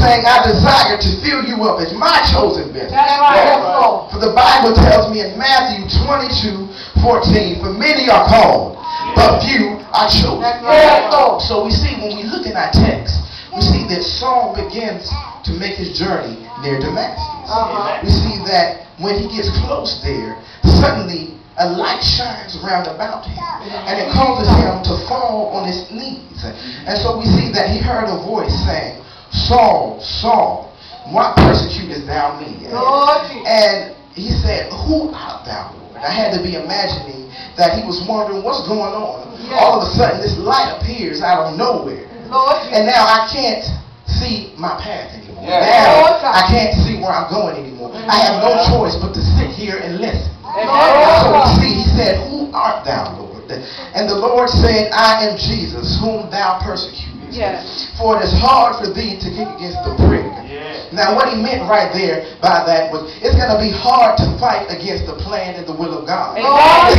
saying, I desire to fill you up as my chosen vessel. That's right. Yes, Lord. For the Bible tells me in Matthew 22:14, for many are called, but few are chosen. That's right. Yes, Lord. So we see when we look in our text, we see that Saul begins to make his journey near Damascus. We see that when he gets close there, suddenly a light shines round about him, and it causes him to fall on his knees. And so we see that he heard a voice saying, Saul, Saul, why persecutest thou me? And he said, who art thou, Lord? I had to be imagining that he was wondering what's going on. All of a sudden this light appears out of nowhere, and now I can't see my path anymore. Now I can't see where I'm going anymore. I have no choice but to sit here and listen. So we see, he said, who art thou, Lord? And the Lord said, I am Jesus, whom thou persecutest. For it is hard for thee to kick against the prick. Now what he meant right there by that was, it's going to be hard to fight against the plan and the will of God. It's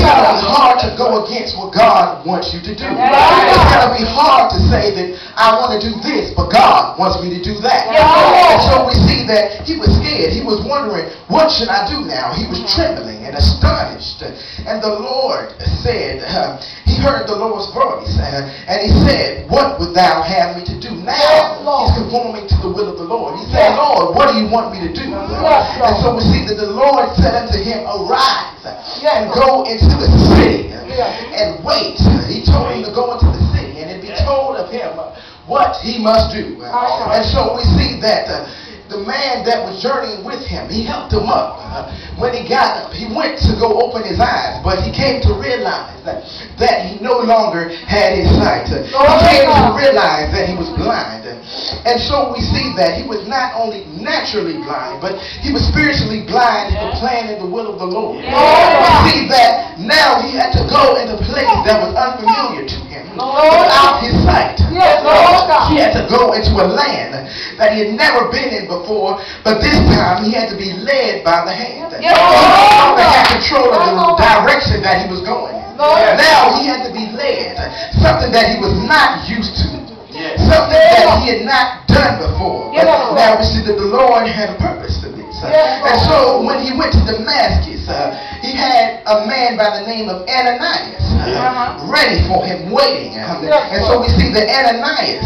going to be hard to go against what God wants you to do. It's going to be hard to say that I want to do this, but God wants me to do that. And so we see that he was scared. He was wondering, what should I do now? He was trembling and astonished. And the Lord said, he heard the Lord's voice, and he said, what would thou have me to do? Now he's conforming to the will of the Lord. He said, Lord, what do you want me to do? And so we see that the Lord said unto him, arise and go into the city and wait. He told him to go into the city and it be told of him what he must do. And so we see that the man that was journeying with him, he helped him up. When he got up, he went to go open his eyes, but he came to realize that he no longer had his sight. He came to realize that he was blind. And so we see that he was not only naturally blind, but he was spiritually blind in the plan and the will of the Lord. We see that now he had to go in a place that was unfamiliar to him, without his sight. He had to go into a land that he had never been in before, but this time he had to be led by the hand. He no longer had control of the direction that he was going in. Now he had to be led, something that he was not used to, something that he had not done before. But now we see that the Lord had a purpose to this. And so when he went to Damascus, he had a man by the name of Ananias ready for him, waiting. And so we see that Ananias,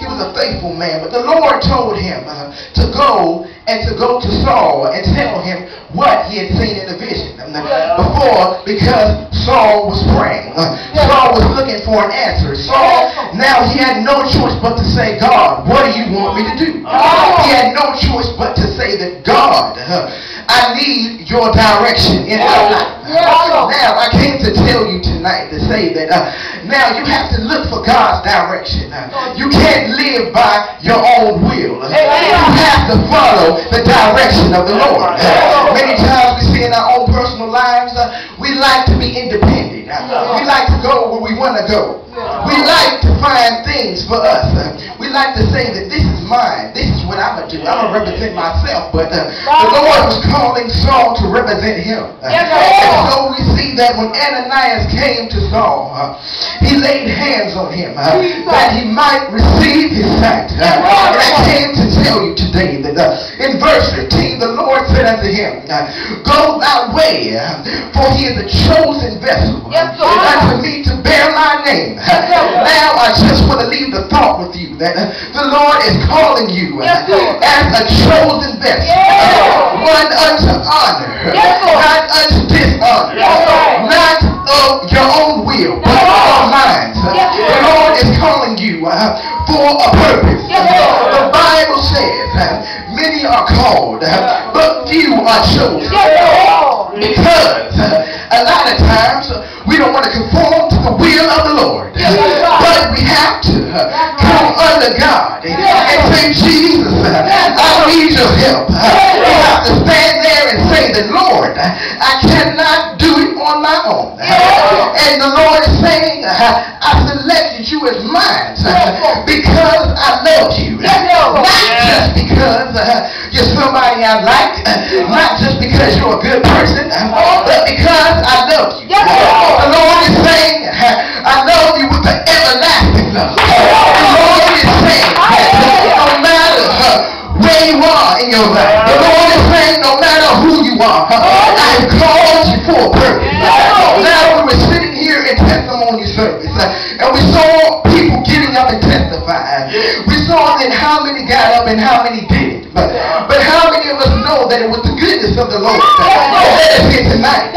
he was a faithful man, but the Lord told him to go to Saul and tell him what he had seen in the vision before, because Saul was praying. Saul was looking for an answer. Saul, now he had no choice but to say, God, what do you want me to do? He had no choice but to say that, God, I need your direction in my life. Now I came to tell you tonight to say that now you have to look for God's direction. You can't live by your own will. You have to follow the direction of the Lord. Many times we see in our own personal lives, we like to be independent. We like to go where we want to go. We like to find things for us. We like to say that this is mine. This is what I'm going to do. I'm going to represent myself. But the Lord was calling Saul to represent him. And so we see that when Ananias came to Saul, he laid hands on him that he might receive his sight. And I came to tell you today that in verse 15, the Lord said unto him, go thy way, for he is a chosen vessel unto me to bear my name. Now I just want to leave the thought with you that the Lord is calling you as a chosen vessel, one unto honor, not unto dishonor, not of your own will, but of mine. The Lord is calling you for a purpose. The Bible says many are called, but few are chosen. Because a lot of times we don't want to conform to the will of the Lord, but we have to come under God and say, Jesus, I need your help. We have to stand there and say that, Lord, I cannot do it on my own. And the Lord is saying, I selected you as mine because I love you. Not just because you're somebody I like, not just because you're a good person, but because I love you. The Lord is saying, I love you with an everlasting love. The Lord is saying that no matter in your life. The Lord is saying, no matter who you are, I have called you for a purpose. Now we were sitting here in testimony service, and we saw people getting up and testifying. We saw that how many got up and how many didn't. But how many of us know that it was the goodness of the Lord that led us here tonight?